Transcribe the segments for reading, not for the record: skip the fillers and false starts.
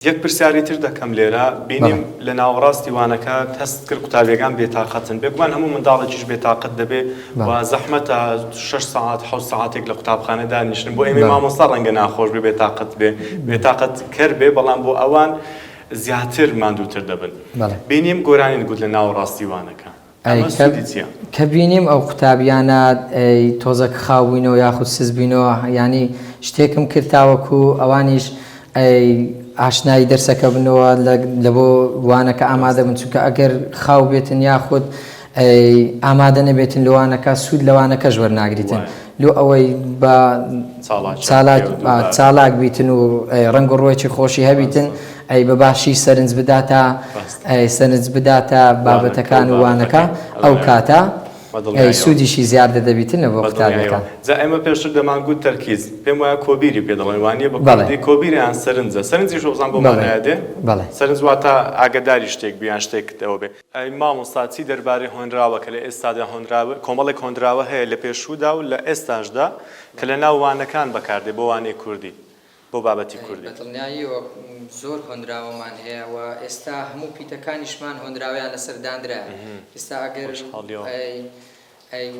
یەک پرسیاری تر دەکەم لێرە بینیم لە ناوەڕاستی وانەکە تەست کرد قوتابیەکان بێتاقەتن بێگومان هەموو منداڵێکیش بێتاقەت دەبێ و زەحمەتە 6 ساعت 7 ساعتێک لە قوتابخانە دانیشتن بۆ ئێمە مامۆستا ڕەنگە ناخۆش بێ بێتاقەت بێ بێتاقەت کەر بێ بەڵام بۆ ئەوان زیاتر ماندووتر دەبن بینیم گۆرانی گوت لە ناوەڕاستی وانەکە کە بینیم ئەو قوتابیانە تۆزەک خاوبووینەوە یاخود سزبووینەوە ینی شتێکم کردتاوەکو ئەوانیش ئاشنایی دەرسەکە بنەوە لە بۆ وانەکە ئامادە بن چونکە ئەگەر خاو بێتن یاخود ئامادە نەبێتن لەوانەکە سوود لەوانەکەش وەرناگریتن لۆ ئەوەی بە چالاک بیتن و ڕەنگ و ڕۆیکی خۆشی هەبیتن ئەی بە باشی سەرنج بداتە بابەتەکان و وانەکە ئەو کاتە سوودیشی زیادە دەبیتن بۆ قوتابیەکان. جا ئێمە پێشتر دەمانگوت تەرکیز پێم وایە کۆبیری پێ دەڵێن وانییە بە کوردی کۆبیریان سەرنجە سەرنجیش وەزان بۆ مانایەدێ سەرنج واتە ئاگداری شتێک بیان شتێکەوە بێ ئەی مامۆستا چی دەربارەی هۆنراوە کە لە ئێستادا هۆنراوە کۆمەڵێک هۆنراوە هەیە لە پێشوودا و لە ئێستاشدا کە لە ناو وانەکان بەکاردێ بۆ وانەی کوردی بۆ بابەتی کوردی بەدڵنیاییەوە زۆر هۆنراوەمان هەیە و ئێستا هەموو پیتەکانیشمان هۆنراویان لەسەر دانرا ئێستا ئەگەر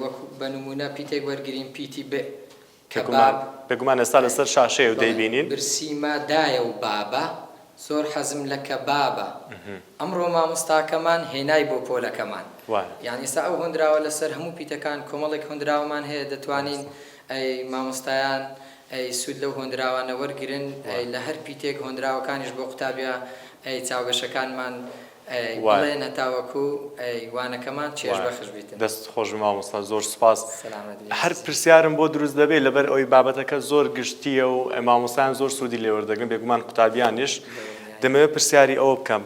وەکو بە نمونە پیتێک وەرگرین پیتی بێگومان ئێستا لەسەر شاشەیە و دەیبینین برسیمە دایە و بابە زۆر حەزم لە کەبابە ئەمڕۆ مامۆستاکەمان هێنای بۆ پۆلەکەمان یانی ئێستا ئەو هۆنراوە لەسەر هەموو پیتەکان کۆمەڵێک هۆنراوەمان هەیە دەتوانین مامۆستایان سوود لەو هۆنراوانە وەرگرن لە هەر پیتێک هۆنراوەکانیش بۆ قوتابیا چاوگەشەکانمان بڵێن هەتاوەکو وانەکەمان چێژ بەخش بیتن. دەست خۆش مامۆستا زۆر سپاس. هەر پرسیارم بۆ دروست دەبێت لەبەر ئەوەی بابەتەکە زۆر گشتیە و مامۆستایان زۆر سوودی لێوەردەگرن بێگومان قوتابیانیش دەمەوێت پرسیاری ئەوە بکەم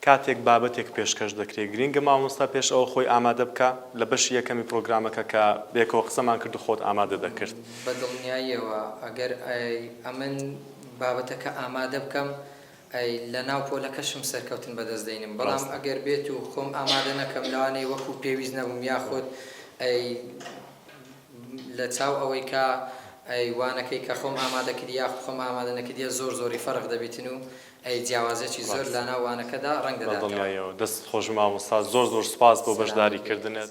کاتێک بابەتێک پێشکەش دەکرێت گرینگە مامۆستا پێش ئەوە خۆی ئامادە بکە لە بەشی یەکەمی پرۆگرامەکە کە بێکەوە قسەمان کرد و خۆت ئامادە دەکرد. بەدڵنیاییەوە ئەگەر ئەمن بابەتەکە ئامادە بکەم لە ناو پۆلەکەشم سەرکەوتن بەدەست دێنم بەڵام ئەگەر بێت و خۆم ئامادە نەکەم لەوانەیە وەکو پێویست نەبووم یاخود لە چاو ئەوەی کە وانەکەی کە خۆم ئامادە کردی یاخود خۆم ئامادە نەکردیە زۆری فەرق دەبێتن و جیاوازێکی زۆر لە ناو وانەکەدا ڕەنگ دەداتەوە. دەست خۆش مامۆستا زۆر سپاس بۆ بەشداریکردنت.